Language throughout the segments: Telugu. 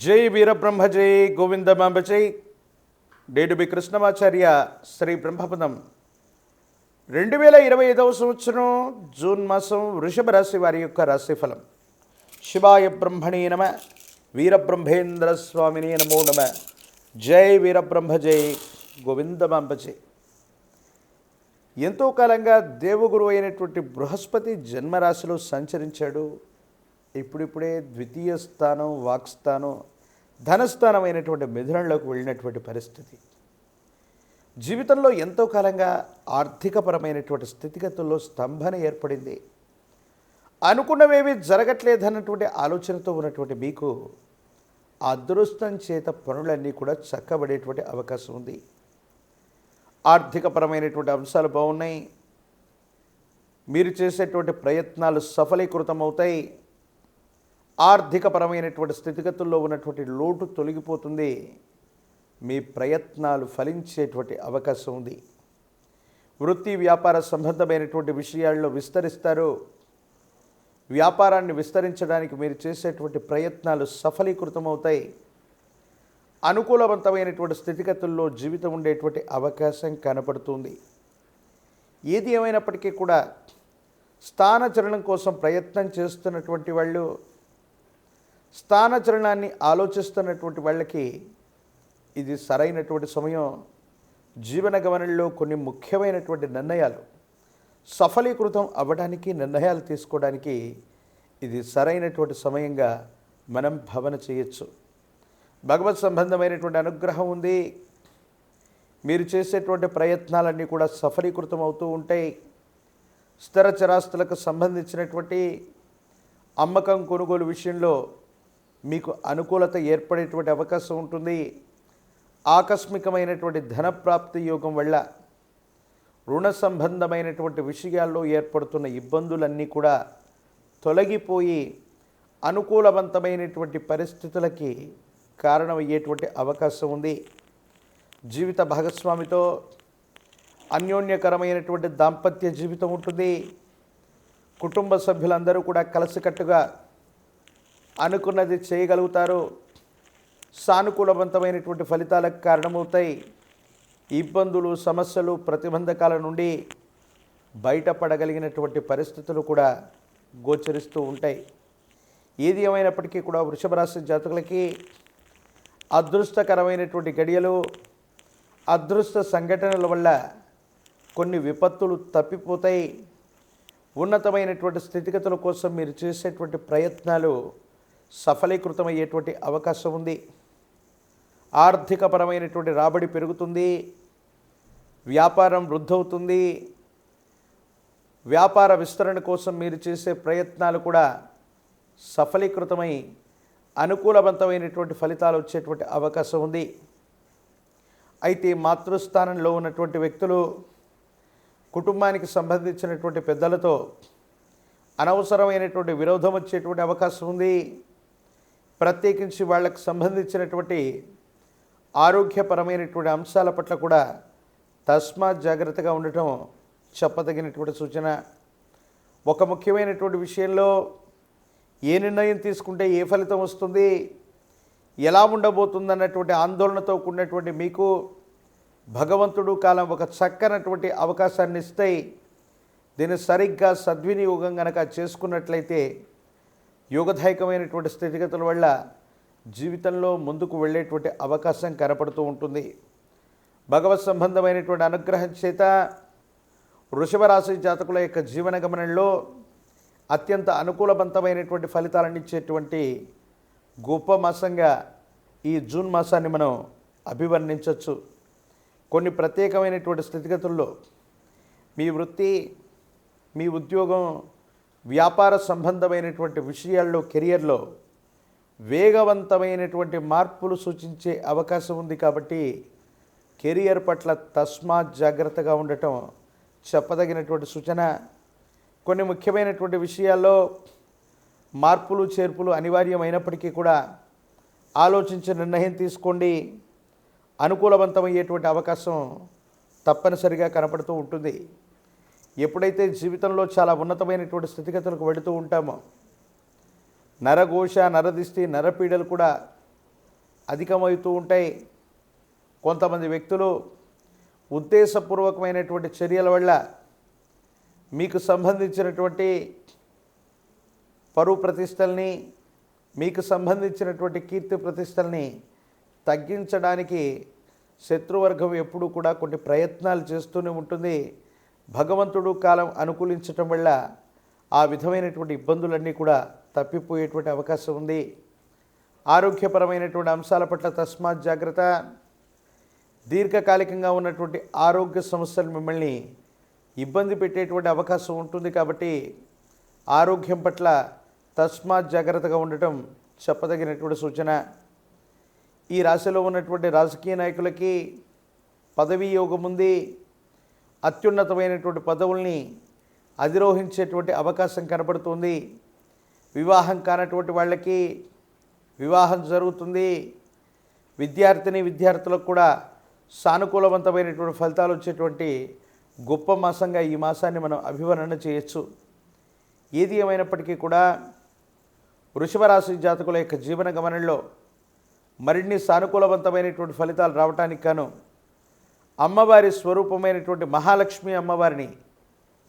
జై వీరబ్రహ్మ జై గోవిందమాంబ జై. డేటు బి కృష్ణమాచార్య శ్రీ బ్రహ్మపదం 2025 సంవత్సరం జూన్ మాసం వృషభ రాశి వారి యొక్క రాశిఫలం. శివాయ బ్రహ్మణే నమ, వీరబ్రహ్మేంద్ర స్వామినే నమో నమ. జై వీరబ్రహ్మ జై గోవిందమాంబ జై. ఎంతో కాలంగా దేవగురు అయినటువంటి బృహస్పతి జన్మరాశిలో సంచరించాడు. ఇప్పుడిప్పుడే ద్వితీయ స్థానం, వాక్స్థానం, ధనస్థానం అయినటువంటి మిథునంలోకి వెళ్ళినటువంటి పరిస్థితి. జీవితంలో ఎంతో కాలంగా ఆర్థికపరమైనటువంటి స్థితిగతుల్లో స్తంభన ఏర్పడింది. అనుకున్నవేమీ జరగట్లేదన్నటువంటి ఆలోచనతో ఉన్నటువంటి మీకు అదృష్టం చేత పనులన్నీ కూడా చక్కబడేటువంటి అవకాశం ఉంది. ఆర్థికపరమైనటువంటి అంశాలు బాగున్నాయి. మీరు చేసేటువంటి ప్రయత్నాలు సఫలీకృతమవుతాయి. ఆర్థికపరమైనటువంటి స్థితిగతుల్లో ఉన్నటువంటి లోటు తొలగిపోతుంది. మీ ప్రయత్నాలు ఫలించేటువంటి అవకాశం ఉంది. వృత్తి వ్యాపార సంబంధమైనటువంటి విషయాల్లో విస్తరిస్తారు. వ్యాపారాన్ని విస్తరించడానికి మీరు చేసేటువంటి ప్రయత్నాలు సఫలీకృతమవుతాయి. అనుకూలవంతమైనటువంటి స్థితిగతుల్లో జీవితం ఉండేటువంటి అవకాశం కనపడుతుంది. ఏది ఏమైనప్పటికీ కూడా స్థానచలనం కోసం ప్రయత్నం చేస్తున్నటువంటి వాళ్ళు, స్థానచలనాన్ని ఆలోచిస్తున్నటువంటి వాళ్ళకి ఇది సరైనటువంటి సమయం. జీవన గమనంలో కొన్ని ముఖ్యమైనటువంటి నిర్ణయాలు సఫలీకృతం అవ్వడానికి, నిర్ణయాలు తీసుకోవడానికి ఇది సరైనటువంటి సమయంగా మనం భావన చేయొచ్చు. భగవత్ సంబంధమైనటువంటి అనుగ్రహం ఉంది. మీరు చేసేటువంటి ప్రయత్నాలన్నీ కూడా సఫలీకృతం అవుతూ ఉంటాయి. స్థిర చరాస్తులకు సంబంధించినటువంటి అమ్మకం, కొనుగోలు విషయంలో మీకు అనుకూలత ఏర్పడేటువంటి అవకాశం ఉంటుంది. ఆకస్మికమైనటువంటి ధనప్రాప్తి యోగం వల్ల రుణ సంబంధమైనటువంటి విషయాల్లో ఏర్పడుతున్న ఇబ్బందులన్నీ కూడా తొలగిపోయి అనుకూలవంతమైనటువంటి పరిస్థితులకి కారణమయ్యేటువంటి అవకాశం ఉంది. జీవిత భాగస్వామితో అన్యోన్యకరమైనటువంటి దాంపత్య జీవితం ఉంటుంది. కుటుంబ సభ్యులందరూ కూడా కలిసికట్టుగా అనుకున్నది చేయగలుగుతారు. సానుకూలవంతమైనటువంటి ఫలితాలకు కారణమవుతాయి. ఇబ్బందులు, సమస్యలు, ప్రతిబంధకాల నుండి బయటపడగలిగినటువంటి పరిస్థితులు కూడా గోచరిస్తూ ఉంటాయి. ఏది ఏమైనప్పటికీ కూడా వృషభ రాశి జాతకులకి అదృష్టకరమైనటువంటి గడియలు, అదృష్ట సంఘటనల వల్ల కొన్ని విపత్తులు తప్పిపోతాయి. ఉన్నతమైనటువంటి స్థితిగతుల కోసం మీరు చేసేటువంటి ప్రయత్నాలు సఫలీకృతమయ్యేటువంటి అవకాశం ఉంది. ఆర్థికపరమైనటువంటి రాబడి పెరుగుతుంది. వ్యాపారం వృద్ధవుతుంది. వ్యాపార విస్తరణ కోసం మీరు చేసే ప్రయత్నాలు కూడా సఫలీకృతమై అనుకూలవంతమైనటువంటి ఫలితాలు వచ్చేటువంటి అవకాశం ఉంది. అయితే మాతృస్థానంలో ఉన్నటువంటి వ్యక్తులు కుటుంబానికి సంబంధించినటువంటి పెద్దలతో అనవసరమైనటువంటి విరోధం వచ్చేటువంటి అవకాశం ఉంది. ప్రత్యేకించి వాళ్ళకు సంబంధించినటువంటి ఆరోగ్యపరమైనటువంటి అంశాల పట్ల కూడా తస్మాత్ జాగ్రత్తగా ఉండటం చెప్పదగినటువంటి సూచన. ఒక ముఖ్యమైనటువంటి విషయంలో ఏ నిర్ణయం తీసుకుంటే ఏ ఫలితం వస్తుంది, ఎలా ఉండబోతుందన్నటువంటి ఆందోళనతో కూడినటువంటి మీకు భగవంతుడు కాలం ఒక చక్కనటువంటి అవకాశాన్ని ఇస్తాయి. దీన్ని సరిగ్గా సద్వినియోగం కనుక చేసుకున్నట్లయితే యోగదాయకమైనటువంటి స్థితిగతుల వల్ల జీవితంలో ముందుకు వెళ్ళేటువంటి అవకాశం కనపడుతూ ఉంటుంది. భగవత్ సంబంధమైనటువంటి అనుగ్రహం చేత వృషభ రాశి జాతకుల యొక్క జీవన గమనంలో అత్యంత అనుకూలవంతమైనటువంటి ఫలితాలను ఇచ్చేటువంటి గొప్ప మాసంగా ఈ జూన్ మాసాన్ని మనం అభివర్ణించవచ్చు. కొన్ని ప్రత్యేకమైనటువంటి స్థితిగతుల్లో మీ వృత్తి, మీ ఉద్యోగం, వ్యాపార సంబంధమైనటువంటి విషయాల్లో, కెరియర్లో వేగవంతమైనటువంటి మార్పులు సూచించే అవకాశం ఉంది. కాబట్టి కెరియర్ పట్ల తస్మాత్ జాగ్రత్తగా ఉండటం చెప్పదగినటువంటి సూచన. కొన్ని ముఖ్యమైనటువంటి విషయాల్లో మార్పులు, చేర్పులు అనివార్యమైనప్పటికీ కూడా ఆలోచించి నిర్ణయం తీసుకోండి. అనుకూలవంతమయ్యేటువంటి అవకాశం తప్పనిసరిగా కనపడుతూ ఉంటుంది. ఎప్పుడైతే జీవితంలో చాలా ఉన్నతమైనటువంటి స్థితిగతులకు వెళుతూ ఉంటామో నరఘోష, నరదిష్టి, నరపీడలు కూడా అధికమవుతూ ఉంటాయి. కొంతమంది వ్యక్తులు ఉద్దేశపూర్వకమైనటువంటి చర్యల వల్ల మీకు సంబంధించినటువంటి పరువు ప్రతిష్టల్ని, మీకు సంబంధించినటువంటి కీర్తి ప్రతిష్టల్ని తగ్గించడానికి శత్రువర్గం ఎప్పుడూ కూడా కొన్ని ప్రయత్నాలు చేస్తూనే ఉంటుంది. భగవంతుడు కాలం అనుకూలించటం వల్ల ఆ విధమైనటువంటి ఇబ్బందులన్నీ కూడా తప్పిపోయేటువంటి అవకాశం ఉంది. ఆరోగ్యపరమైనటువంటి అంశాల పట్ల తస్మాత్ జాగ్రత్త. దీర్ఘకాలికంగా ఉన్నటువంటి ఆరోగ్య సమస్యలు మిమ్మల్ని ఇబ్బంది పెట్టేటువంటి అవకాశం ఉంటుంది. కాబట్టి ఆరోగ్యం పట్ల తస్మాత్ జాగ్రత్తగా ఉండటం చెప్పదగినటువంటి సూచన. ఈ రాశిలో ఉన్నటువంటి రాజకీయ నాయకులకి పదవీ యోగం ఉంది. అత్యున్నతమైనటువంటి పదవుల్ని అధిరోహించేటువంటి అవకాశం కనబడుతుంది. వివాహం కానటువంటి వాళ్ళకి వివాహం జరుగుతుంది. విద్యార్థులకు కూడా సానుకూలవంతమైనటువంటి ఫలితాలు వచ్చేటువంటి గొప్ప మాసంగా ఈ మాసాన్ని మనం అభివర్ణన చేయొచ్చు. ఏది ఏమైనప్పటికీ కూడా వృషభ రాశి జాతకుల యొక్క జీవన గమనంలో మరిన్ని సానుకూలవంతమైనటువంటి ఫలితాలు రావటానికి గాను అమ్మవారి స్వరూపమైనటువంటి మహాలక్ష్మి అమ్మవారిని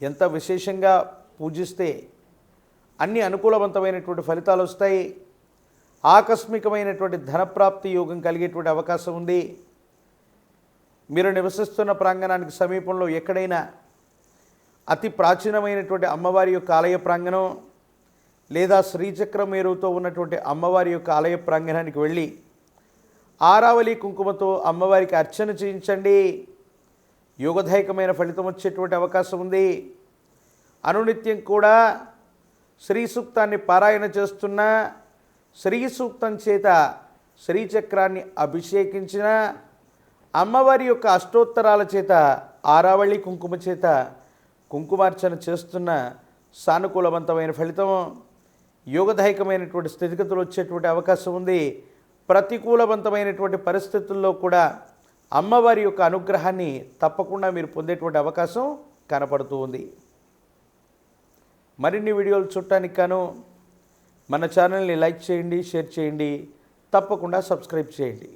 ఎంత విశేషంగా పూజిస్తే అన్ని అనుకూలవంతమైనటువంటి ఫలితాలు వస్తాయి. ఆకస్మికమైనటువంటి ధనప్రాప్తి యోగం కలిగేటువంటి అవకాశం ఉంది. మీరు నివసిస్తున్న ప్రాంగణానికి సమీపంలో ఎక్కడైనా అతి ప్రాచీనమైనటువంటి అమ్మవారి యొక్క ఆలయ ప్రాంగణం లేదా శ్రీచక్ర మేరుతో ఉన్నటువంటి అమ్మవారి యొక్క ఆలయ ప్రాంగణానికి వెళ్ళి ఆరావళి కుంకుమతో అమ్మవారికి అర్చన చేయించండి. యోగదాయకమైన ఫలితం వచ్చేటువంటి అవకాశం ఉంది. అనునిత్యం కూడా శ్రీ సూక్తాన్ని పారాయణ చేస్తున్న, శ్రీ సూక్తం చేత శ్రీచక్రాన్ని అభిషేకించిన, అమ్మవారి యొక్క అష్టోత్తరాల చేత ఆరావళి కుంకుమ చేత కుంకుమార్చన చేస్తున్న సానుకూలవంతమైన ఫలితం, యోగదాయకమైనటువంటి స్థితిగతులు వచ్చేటువంటి అవకాశం ఉంది. ప్రతికూలవంతమైనటువంటి పరిస్థితుల్లో కూడా అమ్మవారి యొక్క అనుగ్రహాన్ని తప్పకుండా మీరు పొందేటువంటి అవకాశం కనపడుతూ ఉంది. మరిన్ని వీడియోలు చూడటానికి గాను మన ఛానల్ని లైక్ చేయండి, షేర్ చేయండి, తప్పకుండా సబ్స్క్రైబ్ చేయండి.